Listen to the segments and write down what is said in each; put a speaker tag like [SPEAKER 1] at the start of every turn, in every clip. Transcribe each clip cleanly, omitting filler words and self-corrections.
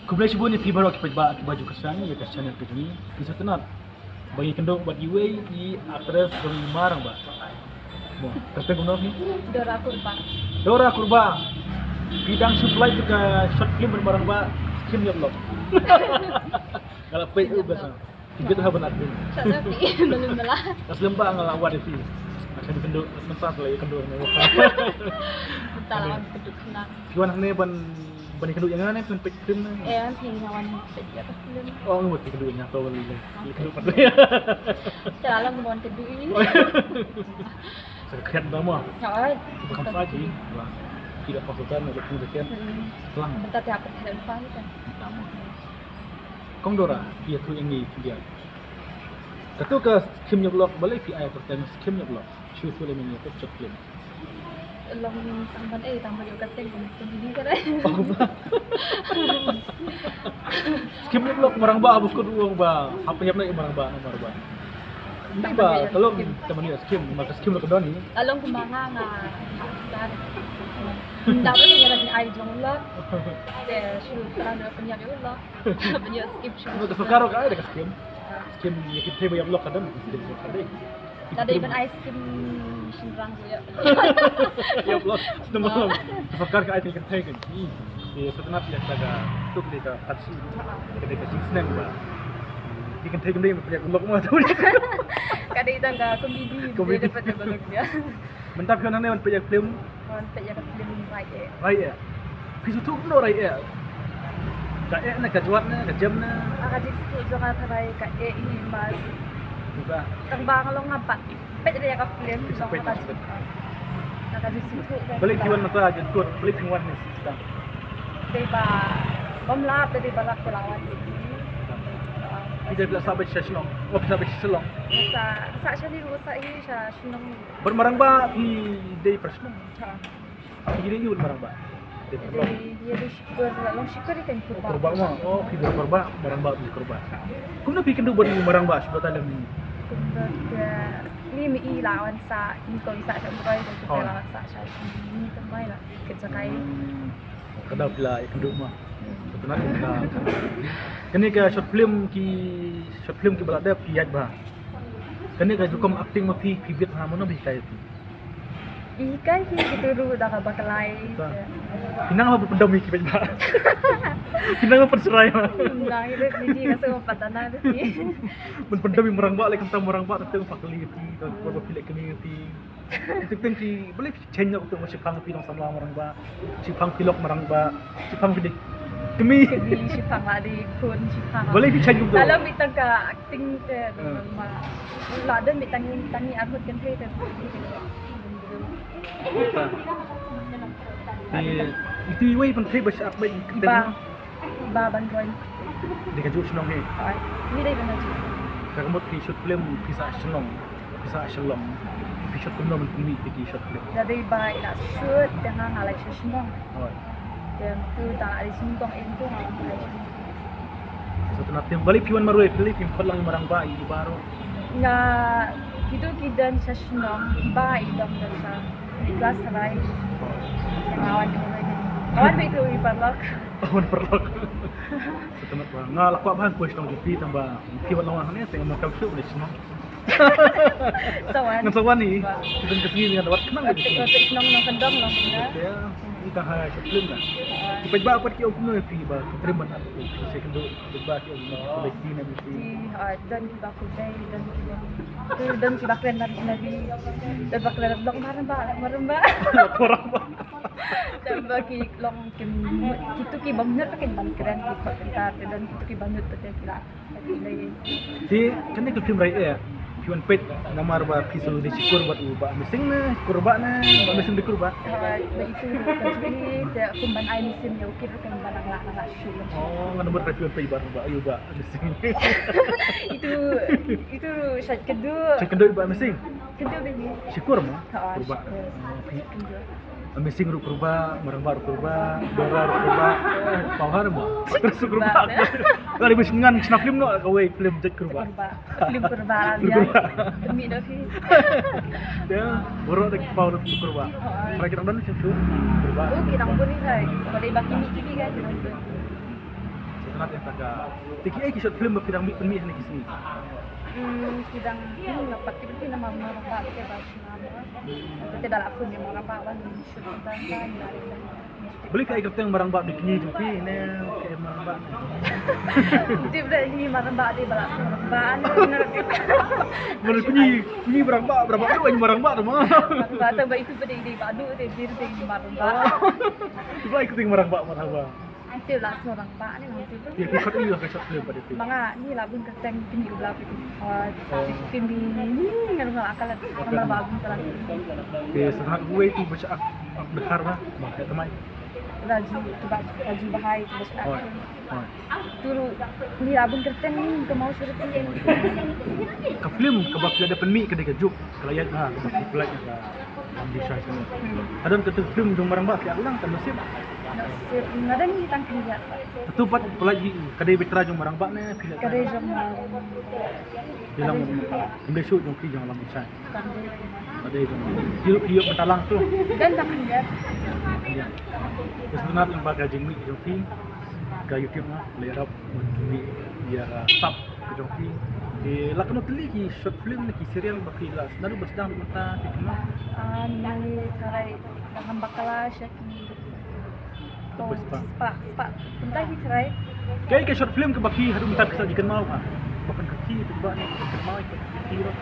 [SPEAKER 1] Kumulai sibu ni pibar ki baju kesan ya ke channel ke ni. Bisa tenat. Bagi kendok buat giveaway di address dari marang ba. Mo, tapi guna ni. Dora kurba. Bidang supply tu ke short film bermarang ba. Skim ya blog. Kalau pay ubah. Tiga tu benar tu.
[SPEAKER 2] Sasapi belum belah.
[SPEAKER 1] Tas lemba ngelawan itu. Macam kendok mentat lagi kendok ni.
[SPEAKER 2] Bentar lawan keduk kena.
[SPEAKER 1] Kiwan ni ban kenduk yang mana pun film ni.
[SPEAKER 2] Nanti lawan pedya ke film.
[SPEAKER 1] Oh, ngut keduknya tahu balik. Keduk pada.
[SPEAKER 2] Dalam lawan keduk ini.
[SPEAKER 1] Sekian lama.
[SPEAKER 2] Ya,
[SPEAKER 1] Bukan saja. Tidak pasukan untuk kemudian selang.
[SPEAKER 2] bentar tiap telefon kan.
[SPEAKER 1] Kong Dora, dia tu yang ni dia. Katu ke skimnya blog balik PI pertama skimnya blog. Cuy tu lemnya tu ceklim.
[SPEAKER 2] Long sampan tambah juga teng ini kan.
[SPEAKER 1] Skimnya blog marang ba abus ko duong ba. Apa yang nak marang ba nomor ba. Hindi ba kalau teman ni skim maka skim lo kedoni.
[SPEAKER 2] Along kumanga nga. Dapat tinggal di air jong lah. Deh, shoot terang ada penyak itu lah. Penyak skip shoot.
[SPEAKER 1] Ano ka karo ka ada skim. Skim ya kita ba blog kadam kita kada.
[SPEAKER 2] Ada even ice cream sinrang ya.
[SPEAKER 1] Ya blog semua. Fakar ka item kita kan. Iya sebenarnya dia jaga tu kita patsi. Kita snang ba. Ikan tayo kumday punya blog mo tu.
[SPEAKER 2] Kada itu enggak komedi dapat blog dia.
[SPEAKER 1] Mentap yon nang punya film.
[SPEAKER 2] Penyak film right ya.
[SPEAKER 1] Right ya. Pisu tu no right ya. Ka na ka juat na ka jam na.
[SPEAKER 2] Aka di school jangan tarai ka mas.
[SPEAKER 1] Diba?
[SPEAKER 2] Tang bang long ngapat. Pet dia ka film long ngapat. Aka di situ.
[SPEAKER 1] Balik kiwan mata aja kur balik kiwan ni sistem.
[SPEAKER 2] Diba? Bomlap dari balak pelawan ini.
[SPEAKER 1] Tidak bila sampai seselong. Oh sampai seselong.
[SPEAKER 2] Sa siya ni rusa ini siya sinong.
[SPEAKER 1] Bermarang ba di day personal. Ini yun marang ba.
[SPEAKER 2] Jadi dia di syukur, long syukur ikan kurba.
[SPEAKER 1] Kurba mo. Oh, hidup kurba, marang ba di kurba. Kung napikan do buat marang ba sudah talam ni.
[SPEAKER 2] Kumbaga ni mi lawan sa ni ko isa siya bukai dan kita lawan sa siya ni tambay lah kita kay
[SPEAKER 1] Kada pila ikan do mo. Betul nak. Kani ka short film ki balada piyat ba. Kani ka jukom acting ma pi bit ha mo no bi kay.
[SPEAKER 2] Ikan kita ru dah bakalai.
[SPEAKER 1] Hinang apa pendam ni kibet ba. Hinang apa perserai ma.
[SPEAKER 2] Nang itu ni kasi mapatana ni.
[SPEAKER 1] Men pendam marang ba like kanta marang ba tentang pakali ti to ko pilih kini ti. Itu penting boleh change untuk masih pang pilong sama marang ba. Si pang pilok marang ba. Si pang gede. Kami
[SPEAKER 2] Si pang ladi kun si pang.
[SPEAKER 1] boleh di change untuk.
[SPEAKER 2] Dalam bitang ka acting te ma. Ladan bitang tangi akut kan te.
[SPEAKER 1] Itu iway penting bahasa apa ini
[SPEAKER 2] Ba bantuan.
[SPEAKER 1] Dekat jauh senang ni.
[SPEAKER 2] Ni dah benar je.
[SPEAKER 1] Kamu ti shoot film bisa senang, shoot kumno men kumi ti shoot film.
[SPEAKER 2] Jadi ba ila shoot dengan alai semua.
[SPEAKER 1] Oh.
[SPEAKER 2] Dan tu tak ada singkong itu alai.
[SPEAKER 1] Satu natin balik piwan maruy pilih pimpot lang marang ba baru.
[SPEAKER 2] Nga itu kidan sa senang ba idam sa ikas sarai. Awan mulai. Awan itu iparlok.
[SPEAKER 1] Awan perlok. Setemat ba ngalak pa bahan push nang jupi tambah piwan lawan ni tengah makam shoot boleh senang.
[SPEAKER 2] Sawan.
[SPEAKER 1] Nang sawan ni kita kesini dengan lewat kenang
[SPEAKER 2] Otik senang nang kendang lang na.
[SPEAKER 1] Ya, kita hai shoot film lah. Kita ba apa ki okno pi ba terima nak saya kendo ba ki okno boleh di na mesti.
[SPEAKER 2] Dan kita kudai dan kita keren nabi dan baklan long maramba
[SPEAKER 1] Orang ba.
[SPEAKER 2] dan bagi long kim itu ki banget pakai ban keren di kota dan itu ki banget pada kira
[SPEAKER 1] Di kani ke film rai ya. Piwan pet namar ba pisu di sikur buat ubah mesin na kurba na ba mesin di kurba.
[SPEAKER 2] itu jadi dia kumban air mesin ya ukir kan barang lah shoot
[SPEAKER 1] Oh, nomor piwan pet ba ba ayo ba mesin.
[SPEAKER 2] itu shot kedua
[SPEAKER 1] Cek kendo ba mesin.
[SPEAKER 2] begini
[SPEAKER 1] Sikur mo kurba. Mesin ru kurba, marang baru kurba, dora ru kurba. Pawar mo. Terus kurba. Kali mesin ngan sna film no kawai film jet kurba.
[SPEAKER 2] film kurba dia demi dah sih
[SPEAKER 1] Ya, borok dak power kurba. Mereka dan situ kurba.
[SPEAKER 2] kita pun ni saya kalau baki ni kan
[SPEAKER 1] Setenat yang taga. Tiki ai short film berpidang mi ni kisni.
[SPEAKER 2] Kidang ini dapat itu nama orang Pak ke bahasa nama. Tidak lah pun yang orang Pak wan shoot dan
[SPEAKER 1] Beli kai kerteng barang bak dikni jumpi ne ke barang bak.
[SPEAKER 2] Dia berada di marang Pak di balas orang Pak
[SPEAKER 1] Mana kunyi barang bak berapa tu banyak barang bak tu mah.
[SPEAKER 2] Kata baik itu pada ide badu dia di marang Pak.
[SPEAKER 1] Beli ikut barang bak marhaba.
[SPEAKER 2] Itu lah seorang Pak ni nanti tu.
[SPEAKER 1] Ya kisah ini lah kisah film pada tu.
[SPEAKER 2] Mga ni lah pun kerteng tinggi belakang itu. Tinggi ni ngal akal orang bagus terang.
[SPEAKER 1] Ke setenat gue itu baca ak dekar lah. Mak teman.
[SPEAKER 2] Raju bahai tu bahasa
[SPEAKER 1] Oh.
[SPEAKER 2] aku.
[SPEAKER 1] Oh.
[SPEAKER 2] Dulu ni lah pun kerteng ni ke mau suruh PM.
[SPEAKER 1] Ke film ke bak ada penmi ke dekat juk. Kelayat ha ke bak pelat ke ambil syah sini. Ada ke film dong barang bak ya ulang kan musim.
[SPEAKER 2] Ada ni tang kerja.
[SPEAKER 1] Itu pat pelagi kedai betra jong barang bak ne pilat.
[SPEAKER 2] Kadai jom
[SPEAKER 1] Bilang ambil shoot jong pi jong alam syah.
[SPEAKER 2] kadai.
[SPEAKER 1] Ada itu. Hiup betalang tu.
[SPEAKER 2] Dan tak kerja.
[SPEAKER 1] Ya. Sebenarnya yang bagai jengmi jong pi ke YouTube lah, lerap mungkin dia sub ke jong pi. Lakno teli ki short film ni ki serial bakilas. Nalu basdang mata fikna.
[SPEAKER 2] Ni carai dalam bakala syaki. Pak. Entah ni carai.
[SPEAKER 1] Kaya ke short film ke baki harum tak bisa jikan mau ah. Bakan kaki tiba ni jikan mau ikut kira.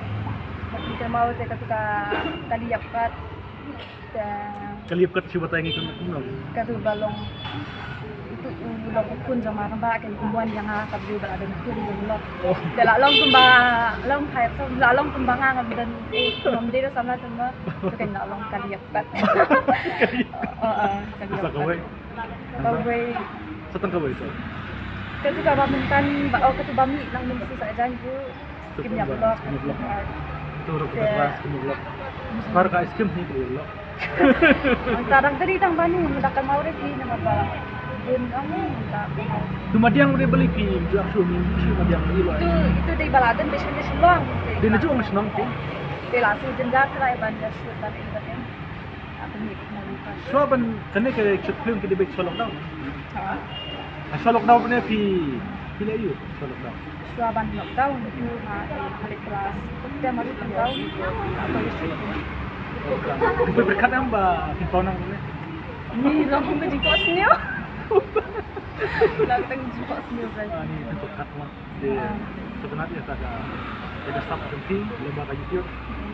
[SPEAKER 2] Kita mau saya ketika tadi yapat dan
[SPEAKER 1] Kali kat si batang ikut kuno.
[SPEAKER 2] katu balong itu ulok ukun sama ramba kan kumbuan yang akap juga ada ukun yang ulok. Dalam long kumba long kayak so long kumbangan dan nom dia sama sama kan long kali yapat.
[SPEAKER 1] Bisa kawai.
[SPEAKER 2] Kawai
[SPEAKER 1] Setang kawai itu.
[SPEAKER 2] ketika bamintan katu bami nang mesti sa janju kimnya blok.
[SPEAKER 1] Turut ke kelas kumulok. Par ka iskem ni kumulok.
[SPEAKER 2] Tarang tadi tang bani mendakan mau reki nama bala. Bun kamu tak.
[SPEAKER 1] Tu madiang boleh beli pi ju aksu ni si madiang ni lah.
[SPEAKER 2] Itu dari baladan biasanya seluang.
[SPEAKER 1] Dia nak jual senang pi.
[SPEAKER 2] Dia langsung jenjak lah bandar shoot dan ini. Apa ni kita
[SPEAKER 1] So ban kene ke short film ke debek so lockdown.
[SPEAKER 2] Ha.
[SPEAKER 1] So lockdown ni pi pila you so lockdown.
[SPEAKER 2] Suaban lockdown itu hari kelas. Kita mari tahun atau shoot.
[SPEAKER 1] Kita berkat yang ba himpau nang ni.
[SPEAKER 2] Ni langsung ke jikos ni. Langsung jikos ni berarti.
[SPEAKER 1] Ni untuk kat mah. Dia sebenarnya tak ada sub penting lembaga YouTube.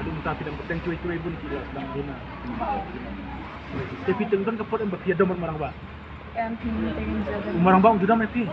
[SPEAKER 1] Ada minta tidak penting cuy-cuy pun tidak sedang guna. Tapi tengkan kapot yang bakia doman marang ba.
[SPEAKER 2] Yang penting jaga.
[SPEAKER 1] Marang ba sudah mati.